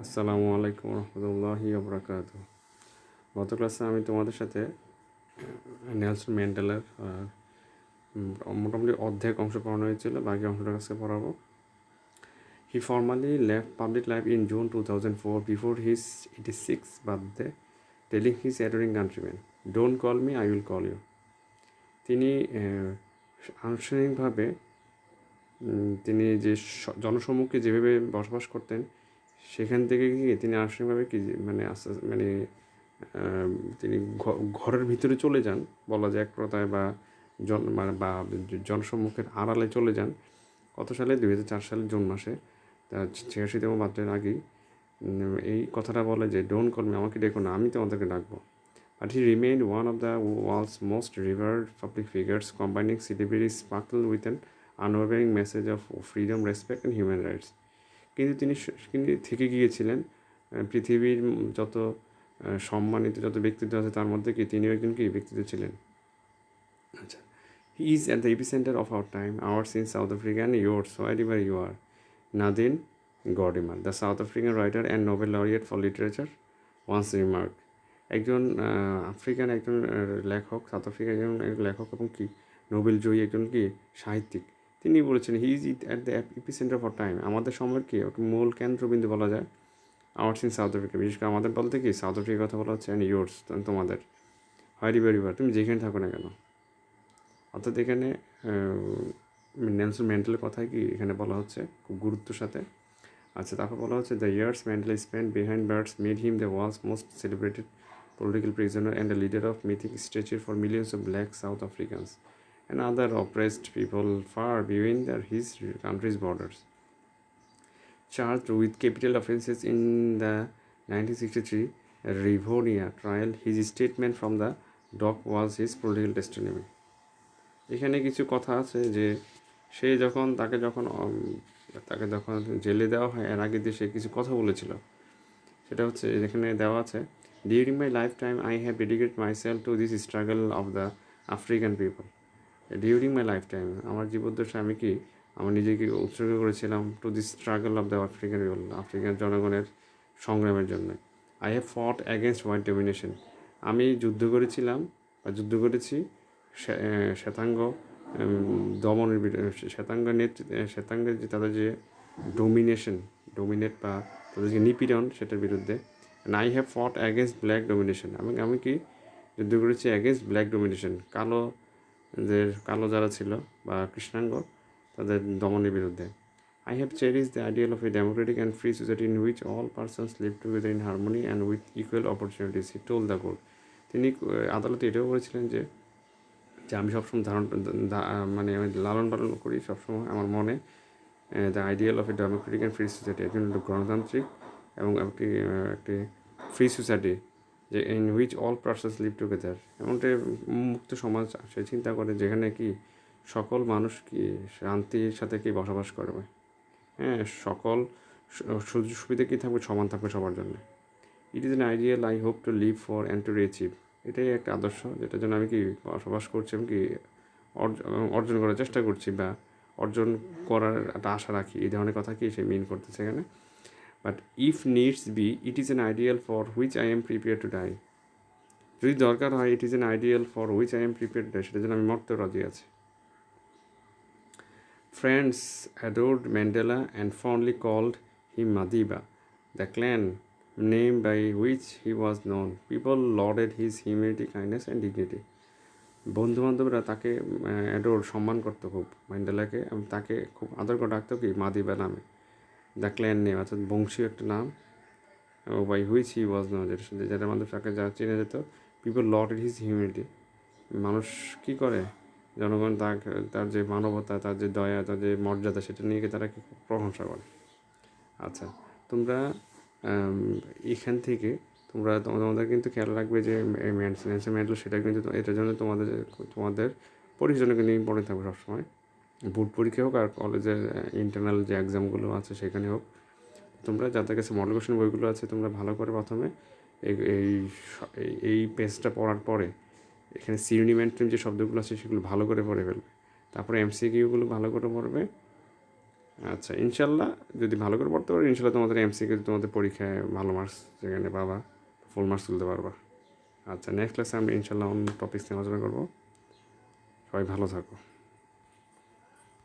আসসালামু আলাইকুম রহমতুল্লাহি ওবরাকাতু। গত ক্লাসে আমি তোমাদের সাথে নেলসন ম্যান্ডেলার মোটামুটি অর্ধেক অংশ পড়ানো হয়েছিল, বাকি অংশটা কাছে পড়াবো। He formally left public life in June 2004 before his 86th birthday, telling his adoring countryman, don't call me, I will call you. তিনি আনুষ্ঠানিকভাবে তিনি যে জনসম্মুখে যেভাবে বসবাস করতেন সেখান থেকে গিয়ে তিনি আনুষ্ঠানিকভাবে কি মানে মানে তিনি ঘরের ভিতরে চলে যান বলা যায় এক কথায়, বা বা জনসম্মুখের আড়ালে চলে যান। কত সালে? 2004 সালের জুন মাসে, তার 86তম বার্থডের আগেই এই কথাটা বলে যে ডোন্ট কল মি, আমাকে ডেকো না, আমি তোমাদেরকে ডাকবো। But he remained one of the world's most revered public figures, combining celebrity sparkle with an unwavering message of freedom, respect and human rights. কিন্তু তিনি থেকে গিয়েছিলেন পৃথিবীর যত সম্মানিত যত ব্যক্তিত্ব আছে তার মধ্যে কি তিনিও একজন কি ব্যক্তিত্ব ছিলেন। আচ্ছা, he is at the epicentre of our time, hours in south Africa and yours wherever you are. Nadine Gordimer, the South African writer and Nobel laureate for literature, once remarked. একজন আফ্রিকান একজন লেখক, south আফ্রিকার একজন লেখক এবং কি Nobel জয়ী একজন কি সাহিত্যিক, তিনি বলেছেন he is at the epicentre of time, আমাদের সময়ের কি মূল কেন্দ্রবিন্দু বলা যায়। আওয়ার্স ইন সাউথ আফ্রিকা, বিশেষ করে আমাদের বলতে কি সাউথ আফ্রিকার কথা বলা হচ্ছে, অ্যান্ড yours তোমাদের, হোয়াইভার তুমি যেখানে থাকো না কেন। অর্থাৎ এখানে নেলসন ম্যান্ডেলার কথাই কি এখানে বলা হচ্ছে খুব গুরুত্বের সাথে। আচ্ছা, তারপর বলা হচ্ছে the years Mandela spend behind bars made him the world's most celebrated political prisoner and a leader of mythic stature for millions of black South Africans and other oppressed people far beyond his country's borders. Charged with capital offences in the 1963 Rivonia trial, his statement from the dock was his political testimony. এখানে কিছু কথা আছে যে সে যখন তাকে যখন জেলে দেওয়া হয় এর আগে দিয়ে সে কিছু কথা বলেছিল, সেটা হচ্ছে এখানে দেওয়া আছে, during my life time I have dedicated my self to this struggle of the African people. During my life time, আমার জীবদ্দশায় আমি কি আমার নিজেকে উৎসর্গ করেছিলাম to this struggle of the African people, African জনগণের সংগ্রামের জন্য। আই হ্যাভ ফট অ্যাগেনস্ট হোয়াইট ডমিনেশন, আমি যুদ্ধ করেছিলাম বা যুদ্ধ করেছি শ্বেতাঙ্গ দমনের শ্বেতাঙ্গের যে তাদের যে ডোমিনেট বা তাদের যে নিপীড়ন সেটার বিরুদ্ধে। অ্যান্ড আই হ্যাভ ফট অ্যাগেনস্ট ব্ল্যাক ডোমিনেশন, এবং আমি কি যুদ্ধ করেছি অ্যাগেনস্ট ব্ল্যাক ডোমিনেশন, কালো যারা ছিল বা কৃষ্ণাঙ্গ তাদের দমনের বিরুদ্ধে। I have cherished the ideal of a democratic and free society in which all persons live together in harmony and with equal opportunities, he told the court. তিনি আদালতে এটাও বলেছিলেন যে আমি সবসময় মানে আমি লালন পালন করি সবসময় আমার মনে the ideal of a democratic and free society, একজন গণতান্ত্রিক এবং একটি ফ্রি সোসাইটি যে in which all persons live together, এমনটা মুক্ত সমাজ সে চিন্তা করে যেখানে কি সকল মানুষ কি শান্তির সাথে কি বসবাস করবে, হ্যাঁ, সকল সুযোগ সুবিধা কী থাকবে, সমান থাকবে সবার জন্য। It is an ideal I hope to live for and to achieve, এটাই একটা আদর্শ যেটার জন্য আমি কি বসবাস করছি, আমি কি অর্জন করার চেষ্টা করছি বা অর্জন করার একটা আশা রাখি, এই ধরনের কথা কি সে মিন করতেছে এখানে। But if needs be it is an ideal for which I am prepare to die, যদি দরকার হয় it is an ideal for which I am prepare to die, সেটার জন্য আমি মরতেও রাজি আছি। Friends adored Mandela and fondly called him Madiba, the clan name by which he was known. People lauded his humanity, kindness and dignity. বন্ধুবান্ধবরা তাকে সম্মান করতো খুব ম্যান্ডেলাকে, এবং তাকে খুব আদর করে ডাকতো কি মাদিবা নামে, দ্য ক্ল্যান নেম অর্থাৎ বংশীয় একটা নাম, by which he was known, যেটার মধ্যে তাকে যা চেনে যেত। পিপল লডেড হিজ হিউম্যানিটি, মানুষ কী করে, জনগণ তার যে মানবতা, তার যে দয়া, তার যে মর্যাদা, সেটা নিয়ে তারা কি প্রশংসা করে। আচ্ছা, তোমরা এখান থেকে তোমাদের কিন্তু খেয়াল রাখবে যে নেলসন ম্যান্ডেলা সেটা কিন্তু এটার জন্য তোমাদের পরীক্ষার কিন্তু ইম্পর্টেন্ট থাকবে সবসময়, বোর্ড পরীক্ষা হোক আর কলেজের ইন্টারনাল যে এক্সামগুলো আছে সেখানে হোক। তোমরা যাদের কাছে মডেল কোশ্চেন বইগুলো আছে তোমরা ভালো করে প্রথমে এই পেজটা পড়ার পরে এখানে সিনোনিম যে শব্দগুলো আছে সেগুলো ভালো করে পড়ে ফেলবে, তারপরে এমসিকিউগুলো ভালো করে পড়বে, আচ্ছা ইনশাল্লাহ যদি ভালো করে পড়তে পারো ইনশাল্লাহ তোমাদের এমসিকিউ তোমাদের পরীক্ষায় ভালো মার্কস যেখানে পাবা ফুল মার্কস তুলতে পারবা আচ্ছা নেক্সট ক্লাসে আমরা ইনশাল্লাহ অন্য টপিক নিয়ে আলোচনা করবো সবাই ভালো থাকো